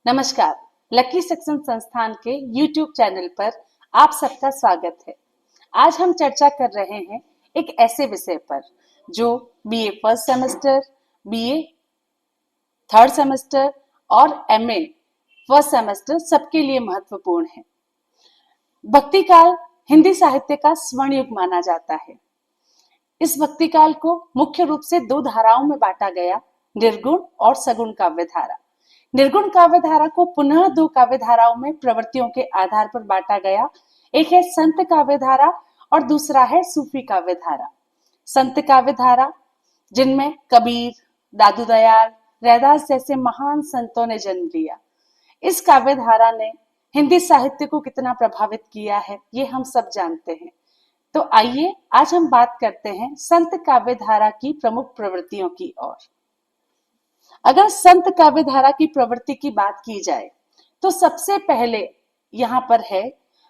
नमस्कार। Lucky section संस्थान के YouTube चैनल पर आप सबका स्वागत है। आज हम चर्चा कर रहे हैं एक ऐसे विषय पर जो BA first semester, BA third semester और एमए फर्स्ट सेमेस्टर सबके लिए महत्वपूर्ण है। भक्ति काल हिंदी साहित्य का स्वर्ण युग माना जाता है। इस भक्ति काल को मुख्य रूप से दो धाराओं में बांटा गया, निर्गुण और सगुण काव्य धारा। निर्गुण काव्य धारा को पुनः दो काव्य धाराओं में प्रवृत्तियों के आधार पर बांटा गया। एक है संत काव्य धारा और दूसरा है सूफी काव्य धारा। संत काव्य धारा जिनमें कबीर, दादू दयाल, रैदास जैसे महान संतों ने जन्म लिया। इस काव्य धारा ने हिंदी साहित्य को कितना प्रभावित किया है ये हम सब जानते हैं। तो आइए आज हम बात करते हैं संत काव्य धारा की प्रमुख प्रवृत्तियों की ओर। अगर संत काव्य धारा की प्रवृत्ति की बात की जाए तो सबसे पहले यहाँ पर है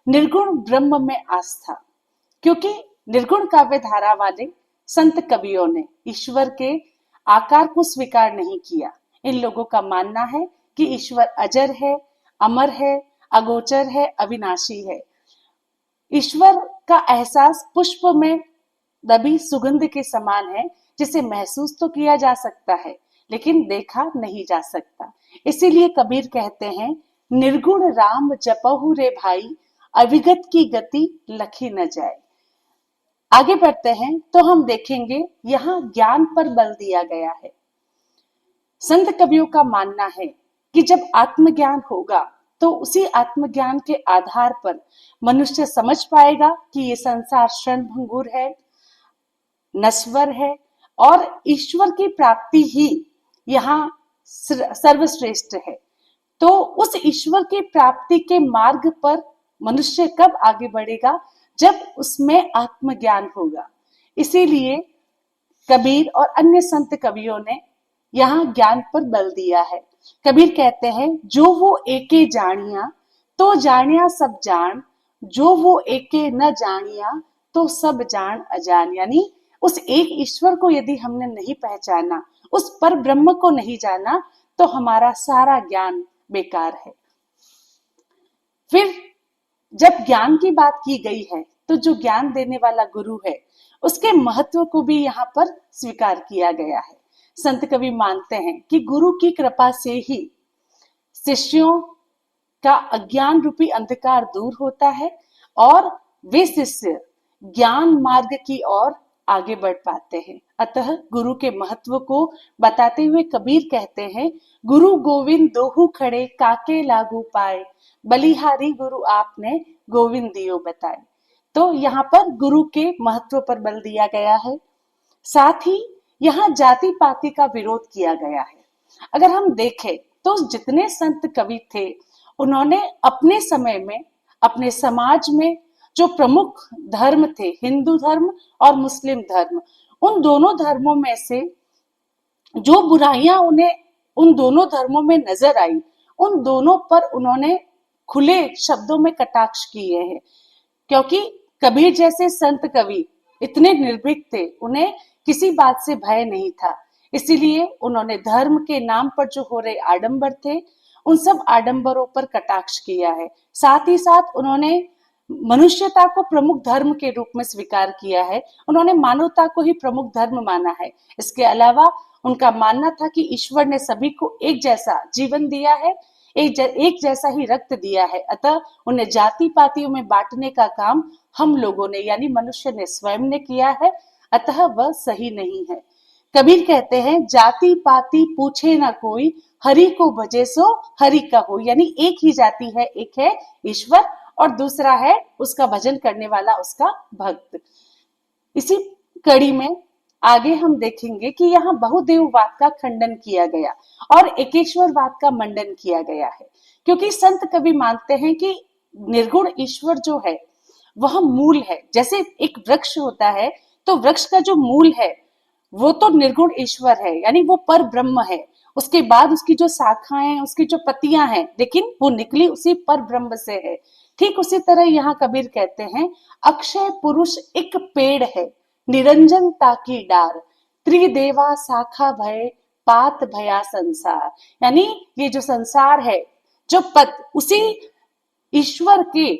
निर्गुण ब्रह्म में आस्था। क्योंकि निर्गुण काव्य धारा वाले संत कवियों ने ईश्वर के आकार को स्वीकार नहीं किया। इन लोगों का मानना है कि ईश्वर अजर है, अमर है, अगोचर है, अविनाशी है। ईश्वर का एहसास पुष्प में दबी सुगंध के समान है, जिसे महसूस तो किया जा सकता है लेकिन देखा नहीं जा सकता। इसीलिए कबीर कहते हैं, निर्गुण राम जपहु रे भाई, अविगत की गति लखी न जाए। आगे बढ़ते हैं तो हम देखेंगे यहाँ ज्ञान पर बल दिया गया है। संत कवियों का मानना है कि जब आत्मज्ञान होगा तो उसी आत्मज्ञान के आधार पर मनुष्य समझ पाएगा कि ये संसार क्षणभंगुर है, नश्वर है और ईश्वर की प्राप्ति ही यहाँ सर्वश्रेष्ठ है। तो उस ईश्वर की प्राप्ति के मार्ग पर मनुष्य कब आगे बढ़ेगा? जब उसमें आत्मज्ञान होगा। इसीलिए कबीर और अन्य संत कवियों ने यहाँ ज्ञान पर बल दिया है। कबीर कहते हैं, जो वो एके जानिया तो जानिया सब जान, जो वो एके न जानिया तो सब जान अजान। यानी उस एक ईश्वर को यदि हमने नहीं पहचाना, उस पर ब्रह्म को नहीं जाना, तो हमारा सारा ज्ञान बेकार है। फिर जब ज्ञान की बात की गई है तो जो ज्ञान देने वाला गुरु है उसके महत्व को भी यहाँ पर स्वीकार किया गया है। संत कवि मानते हैं कि गुरु की कृपा से ही शिष्यों का अज्ञान रूपी अंधकार दूर होता है और वे शिष्य ज्ञान मार्ग की ओर आगे बढ़ पाते हैं। अतः गुरु के महत्व को बताते हुए कबीर कहते हैं, गुरु गोविंद दोहु खड़े काके लागू पाए, बलिहारी गुरु आपने गोविंद दियो बताए। तो यहाँ पर गुरु के महत्व पर बल दिया गया है। साथ ही यहाँ जाति पाति का विरोध किया गया है। अगर हम देखें तो जितने संत कवि थे उन्होंने अपने समय में अपने समाज में जो प्रमुख धर्म थे, हिंदू धर्म और मुस्लिम धर्म, उन दोनों धर्मों में से जो बुराइयां उन्हें उन दोनों धर्मों में नजर आई, उन दोनों पर उन्होंने खुले शब्दों में कटाक्ष किए हैं। क्योंकि कबीर जैसे संत कवि इतने निर्भीक थे, उन्हें किसी बात से भय नहीं था। इसीलिए उन्होंने धर्म के नाम पर जो हो रहे आडंबर थे, उन सब आडंबरों पर कटाक्ष किया है। साथ ही साथ उन्होंने मनुष्यता को प्रमुख धर्म के रूप में स्वीकार किया है। उन्होंने मानवता को ही प्रमुख धर्म माना है। इसके अलावा उनका मानना था कि ईश्वर ने सभी को एक जैसा जीवन दिया है, एक जैसा ही रक्त दिया है। अतः उन्हें जाति पातियों में बांटने का काम हम लोगों ने यानी मनुष्य ने स्वयं ने किया है। अतः वह सही नहीं है। कबीर कहते हैं, जाति पाति पूछे ना कोई, हरि को भजे सो हरि का हो। यानी एक ही जाति है, एक है ईश्वर और दूसरा है उसका भजन करने वाला उसका भक्त। इसी कड़ी में आगे हम देखेंगे कि यहाँ बहुदेववाद का खंडन किया गया और एकेश्वरवाद का मंडन किया गया है। क्योंकि संत कवि मानते हैं कि निर्गुण ईश्वर जो है वह मूल है। जैसे एक वृक्ष होता है तो वृक्ष का जो मूल है वो तो निर्गुण ईश्वर है, यानी वो पर ब्रह्म है। उसके बाद उसकी जो शाखाएं, उसकी जो पत्तियां हैं, लेकिन वो निकली उसी पर ब्रह्म से है। ठीक उसी तरह यहाँ कबीर कहते हैं, अक्षय पुरुष एक पेड़ है, निरंजन ताकी डार, त्रिदेवा शाखा भय, पात भया संसार। यानी ये जो संसार है जो पद उसी ईश्वर के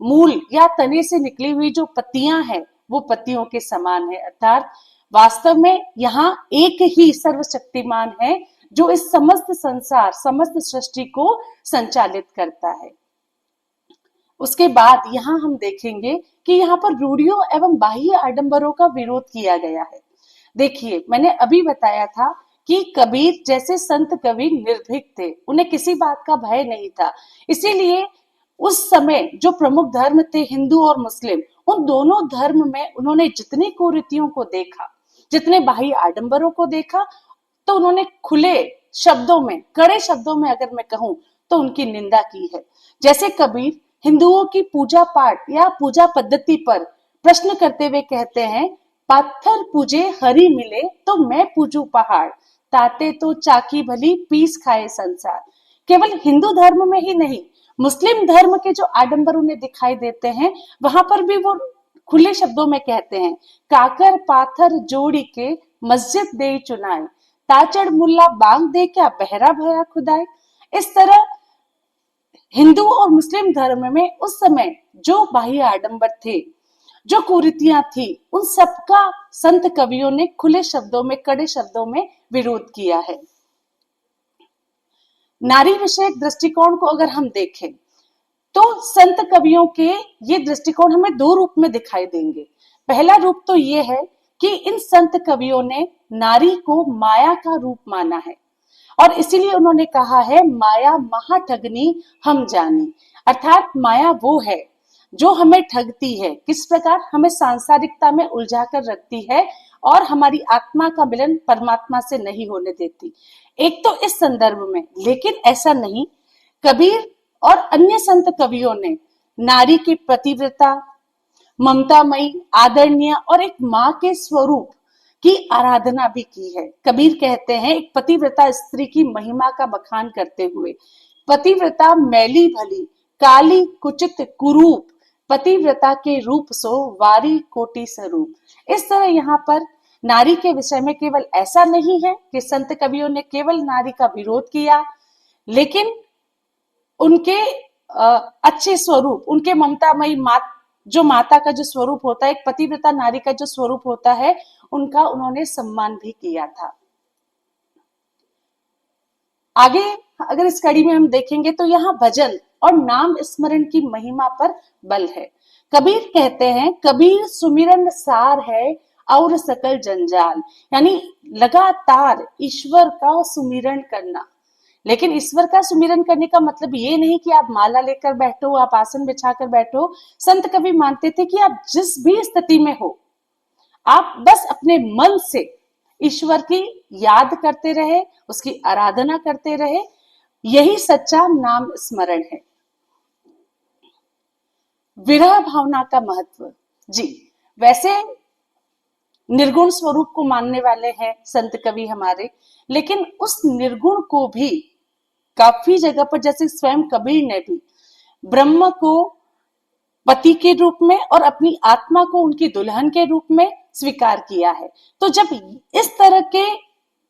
मूल या तने से निकली हुई जो पत्तियां हैं वो पत्तियों के समान है। अर्थात वास्तव में यहाँ एक ही सर्वशक्तिमान है जो इस समस्त संसार, समस्त सृष्टि को संचालित करता है। उसके बाद यहाँ हम देखेंगे कि यहाँ पर रूढ़ियों एवं बाह्य आडंबरों का विरोध किया गया है। देखिए, मैंने अभी बताया था कि कबीर जैसे संत कवि निर्भीक थे, उन्हें किसी बात का भय नहीं था। इसीलिए उस समय जो प्रमुख धर्म थे, हिंदू और मुस्लिम, उन दोनों धर्म में उन्होंने जितनी कुरीतियों को देखा, जितने बाह्य आडंबरों को देखा, तो उन्होंने खुले शब्दों में, कड़े शब्दों में अगर मैं कहूं तो उनकी निंदा की है। जैसे कबीर हिंदुओं की पूजा पाठ या पूजा पद्धति पर प्रश्न करते हुए कहते हैं, पत्थर पूजे हरि मिले तो मैं पूजू पहाड़, ताते तो चाकी भली पीस खाए संसार। केवल हिंदू धर्म में ही नहीं, मुस्लिम धर्म के जो आडंबर उन्हें दिखाई देते हैं वहां पर भी वो खुले शब्दों में कहते हैं, काकर पाथर जोड़ी के मस्जिद दे चुनाए, ताचड़ मुल्ला बांग दे क्या बहरा भया खुदाए। इस तरह हिंदू और मुस्लिम धर्म में उस समय जो बाह्य आडंबर थे, जो कुरीतियां थी, उन सबका संत कवियों ने खुले शब्दों में, कड़े शब्दों में विरोध किया है। नारी विषयक दृष्टिकोण को अगर हम देखें तो संत कवियों के ये दृष्टिकोण हमें दो रूप में दिखाई देंगे। पहला रूप तो ये है कि इन संत कवियों ने नारी को माया का रूप माना है और इसीलिए उन्होंने कहा है, माया महाठगनी हम जानी। अर्थात माया वो है जो हमें ठगती है, किस प्रकार हमें सांसारिकता में उलझा कर रखती है और हमारी आत्मा का मिलन परमात्मा से नहीं होने देती। एक तो इस संदर्भ में, लेकिन ऐसा नहीं, कबीर और अन्य संत कवियों ने नारी की पतिव्रता, ममतामयी, आदरणीय और एक माँ के स्वरूप की आराधना भी की है। कबीर कहते हैं, एक पतिव्रता स्त्री की महिमा का बखान करते हुए, पतिव्रता मैली भली काली कुचित कुरूप, पतिव्रता के रूप सो वारी कोटि स्वरूप। इस तरह यहाँ पर नारी के विषय में केवल ऐसा नहीं है कि संत कवियों ने केवल नारी का विरोध किया, लेकिन उनके अच्छे स्वरूप, उनके ममतामयी जो माता का जो स्वरूप होता है, एक पतिव्रता नारी का जो स्वरूप होता है, उनका उन्होंने सम्मान भी किया था। आगे अगर इस कड़ी में हम देखेंगे तो यहाँ भजन और नाम स्मरण की महिमा पर बल है। कबीर कहते हैं, कबीर सुमिरन सार है और सकल जंजाल, यानी लगातार ईश्वर का सुमिरन करना। लेकिन ईश्वर का सुमिरन करने का मतलब ये नहीं कि आप माला लेकर बैठो, आप आसन बिछाकर बैठो। संत कवि मानते थे कि आप जिस भी स्थिति में हो, आप बस अपने मन से ईश्वर की याद करते रहे, उसकी आराधना करते रहे, यही सच्चा नाम स्मरण है। विरह भावना का महत्व, जी, वैसे निर्गुण स्वरूप को मानने वाले हैं संत कवि हमारे, लेकिन उस निर्गुण को भी काफी जगह पर, जैसे स्वयं कबीर ने भी ब्रह्म को पति के रूप में और अपनी आत्मा को उनकी दुल्हन के रूप में स्वीकार किया है। तो जब इस तरह के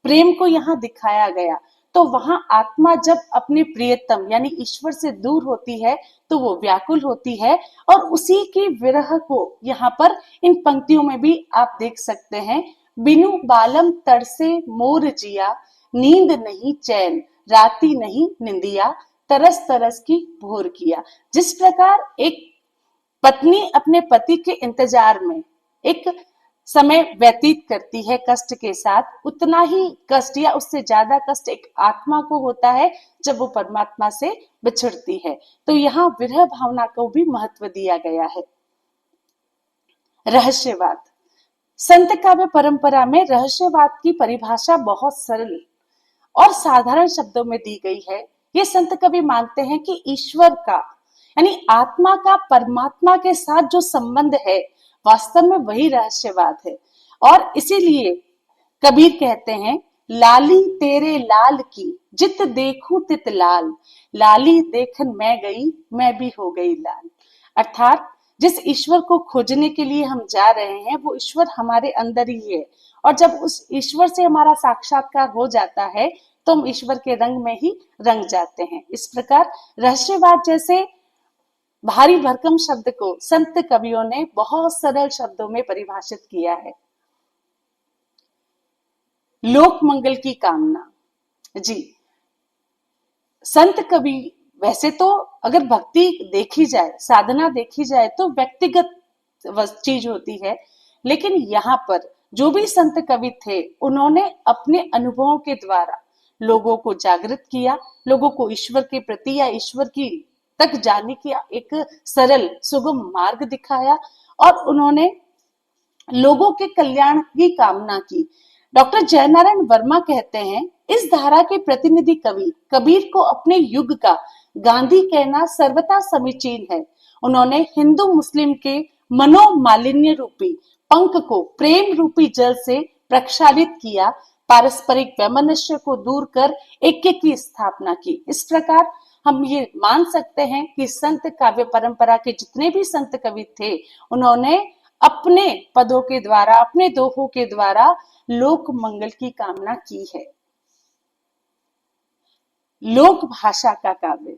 प्रेम को यहाँ दिखाया गया, तो वहां आत्मा जब अपने प्रियतम यानी ईश्वर से दूर होती है तो वो व्याकुल होती है, और उसी की विरह को यहाँ पर इन पंक्तियों में भी आप देख सकते हैं। बिनु बालम तरसे मोर जिया, नींद नहीं चैन राती नहीं निंदिया, तरस तरस की भोर किया। जिस प्रकार एक पत्नी अपने पति के इंतजार में एक समय व्यतीत करती है कष्ट के साथ, उतना ही कष्ट या उससे ज्यादा कष्ट एक आत्मा को होता है जब वो परमात्मा से बिछड़ती है। तो यहाँ विरह भावना को भी महत्व दिया गया है। रहस्यवाद, संत काव्य परंपरा में रहस्यवाद की परिभाषा बहुत सरल और साधारण शब्दों में दी गई है। ये संत कवि मानते हैं कि ईश्वर का यानी आत्मा का परमात्मा के साथ जो संबंध है, वास्तव में वही रहस्यवाद है। और इसीलिए कबीर कहते हैं, लाली तेरे लाल की जित देखूं तित लाल, लाली देखन मैं गई मैं भी हो गई लाल। अर्थात जिस ईश्वर को खोजने के लिए हम जा रहे हैं, वो ईश्वर हमारे अंदर ही है, और जब उस ईश्वर से हमारा साक्षात्कार हो जाता है तो हम ईश्वर के रंग में ही रंग जाते हैं। इस प्रकार रहस्यवाद जैसे भारी भरकम शब्द को संत कवियों ने बहुत सरल शब्दों में परिभाषित किया है। लोक मंगल की कामना। जी, संत कवि वैसे तो अगर भक्ति देखी जाए, साधना देखी जाए तो व्यक्तिगत चीज होती है, लेकिन यहाँ पर जो भी संत कवि थे उन्होंने अपने अनुभवों के द्वारा लोगों को जागृत किया, लोगों को ईश्वर के प्रति या ईश्वर की तक जाने की एक सरल सुगम मार्ग दिखाया और उन्होंने लोगों के कल्याण की कामना की। डॉक्टर जयनारायण वर्मा कहते हैं, इस धारा के प्रतिनिधि कवि कबीर को अपने युग का गांधी कहना सर्वथा समीचीन है। उन्होंने हिंदू मुस्लिम के मनोमालिन्य रूपी पंख को प्रेम रूपी जल से प्रक्षालित किया, पारस्परिक वैमनस्य को दूर कर ऐक्य की स्थापना की। इस प्रकार हम ये मान सकते हैं कि संत काव्य परंपरा के जितने भी संत कवि थे उन्होंने अपने पदों के द्वारा, अपने दोहों के द्वारा लोक मंगल की कामना की है। लोक भाषा का काव्य।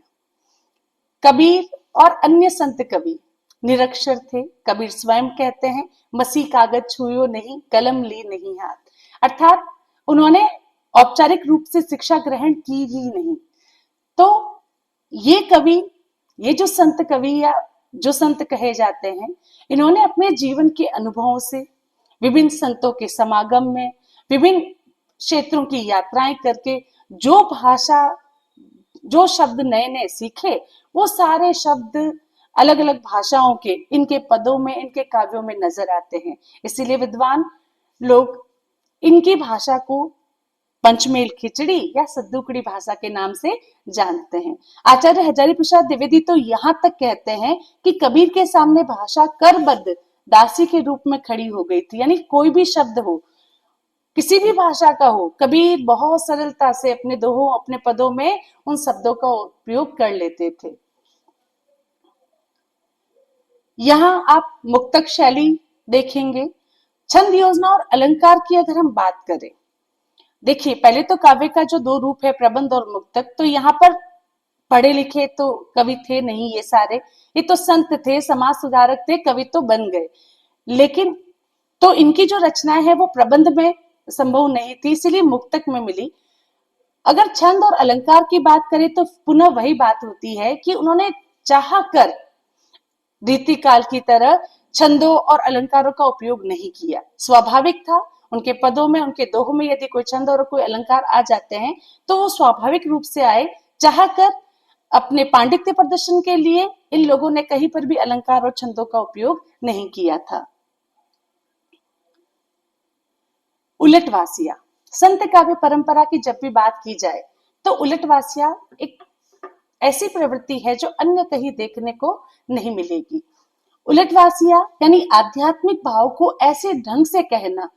कबीर और अन्य संत कवि निरक्षर थे। कबीर स्वयं कहते हैं, मसी कागज छुयो नहीं, कलम ली नहीं हाथ, अर्थात उन्होंने औपचारिक रूप से शिक्षा ग्रहण की ही नहीं। तो ये कवि, ये जो संत कवि या जो संत कहे जाते हैं, इन्होंने अपने जीवन के अनुभवों से, विभिन्न संतों के समागम में, विभिन्न क्षेत्रों की यात्राएं करके जो भाषा, जो शब्द नए नए सीखे, वो सारे शब्द अलग अलग भाषाओं के इनके पदों में, इनके काव्यों में नजर आते हैं। इसीलिए विद्वान लोग इनकी भाषा को पंचमेल खिचड़ी या सद्दुकड़ी भाषा के नाम से जानते हैं। आचार्य हजारी प्रसाद द्विवेदी तो यहाँ तक कहते हैं कि कबीर के सामने भाषा करबद्ध दासी के रूप में खड़ी हो गई थी। यानी कोई भी शब्द हो, किसी भी भाषा का हो, कबीर बहुत सरलता से अपने दोहों, अपने पदों में उन शब्दों का उपयोग कर लेते थे। यहाँ आप मुक्तक शैली देखेंगे। छंद योजना और अलंकार की अगर हम बात करें, देखिए पहले तो काव्य का जो दो रूप है, प्रबंध और मुक्तक, तो यहाँ पर पढ़े लिखे तो कवि थे नहीं ये सारे, ये तो संत थे, समाज सुधारक थे, कवि तो बन गए, लेकिन तो इनकी जो रचनाएं है वो प्रबंध में संभव नहीं थी, इसीलिए मुक्तक में मिली। अगर छंद और अलंकार की बात करें तो पुनः वही बात होती है कि उन्होंने चाह कर रीतिकाल की तरह छंदों और अलंकारों का उपयोग नहीं किया। स्वाभाविक था, उनके पदों में, उनके दोहों में यदि कोई छंद और कोई अलंकार आ जाते हैं तो वो स्वाभाविक रूप से आए। चाहकर अपने पांडित्य प्रदर्शन के लिए इन लोगों ने कहीं पर भी अलंकार और छंदों का उपयोग नहीं किया था। उलटवासिया। संत काव्य परंपरा की जब भी बात की जाए तो उलटवासिया एक ऐसी प्रवृत्ति है जो अन्य कहीं देखने को नहीं मिलेगी। उलटवासिया यानी आध्यात्मिक भाव को ऐसे ढंग से कहना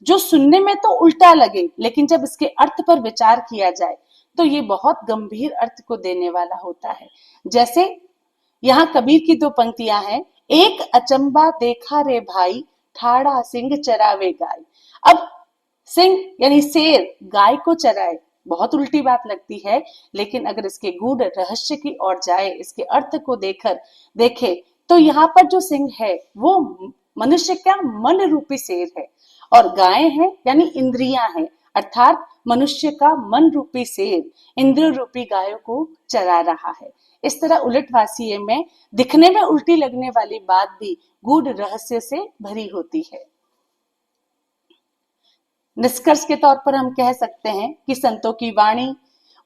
जो सुनने में तो उल्टा लगे, लेकिन जब इसके अर्थ पर विचार किया जाए तो ये बहुत गंभीर अर्थ को देने वाला होता है। जैसे यहाँ कबीर की दो पंक्तियां हैं, एक अचंबा देखा रे भाई, ठाड़ा सिंह चरावे गाय। अब सिंह यानी शेर गाय को चराए, बहुत उल्टी बात लगती है, लेकिन अगर इसके गूढ़ रहस्य की ओर जाए, इसके अर्थ को देखे तो यहाँ पर जो सिंह है वो मनुष्य का मन रूपी शेर है और गाय है यानी इंद्रियां हैं, अर्थात मनुष्य का मन रूपी शेर इंद्र रूपी गायों को चरा रहा है। इस तरह उलटवासिये में दिखने में उल्टी लगने वाली बात भी गूढ़ रहस्य से भरी होती है। निष्कर्ष के तौर पर हम कह सकते हैं कि संतों की वाणी,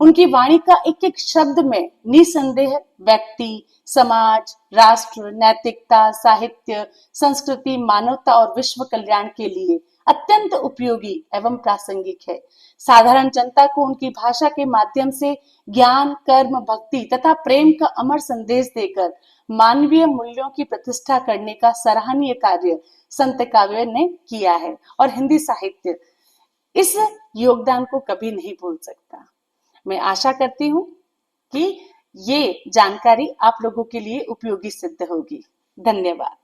उनकी वाणी का एक एक शब्द में निसंदेह व्यक्ति, समाज, राष्ट्र, नैतिकता, साहित्य, संस्कृति, मानवता और विश्व कल्याण के लिए अत्यंत उपयोगी एवं प्रासंगिक है। साधारण जनता को उनकी भाषा के माध्यम से ज्ञान, कर्म, भक्ति तथा प्रेम का अमर संदेश देकर मानवीय मूल्यों की प्रतिष्ठा करने का सराहनीय कार्य संत काव्य ने किया है और हिंदी साहित्य इस योगदान को कभी नहीं भूल सकता। मैं आशा करती हूँ कि ये जानकारी आप लोगों के लिए उपयोगी सिद्ध होगी। धन्यवाद।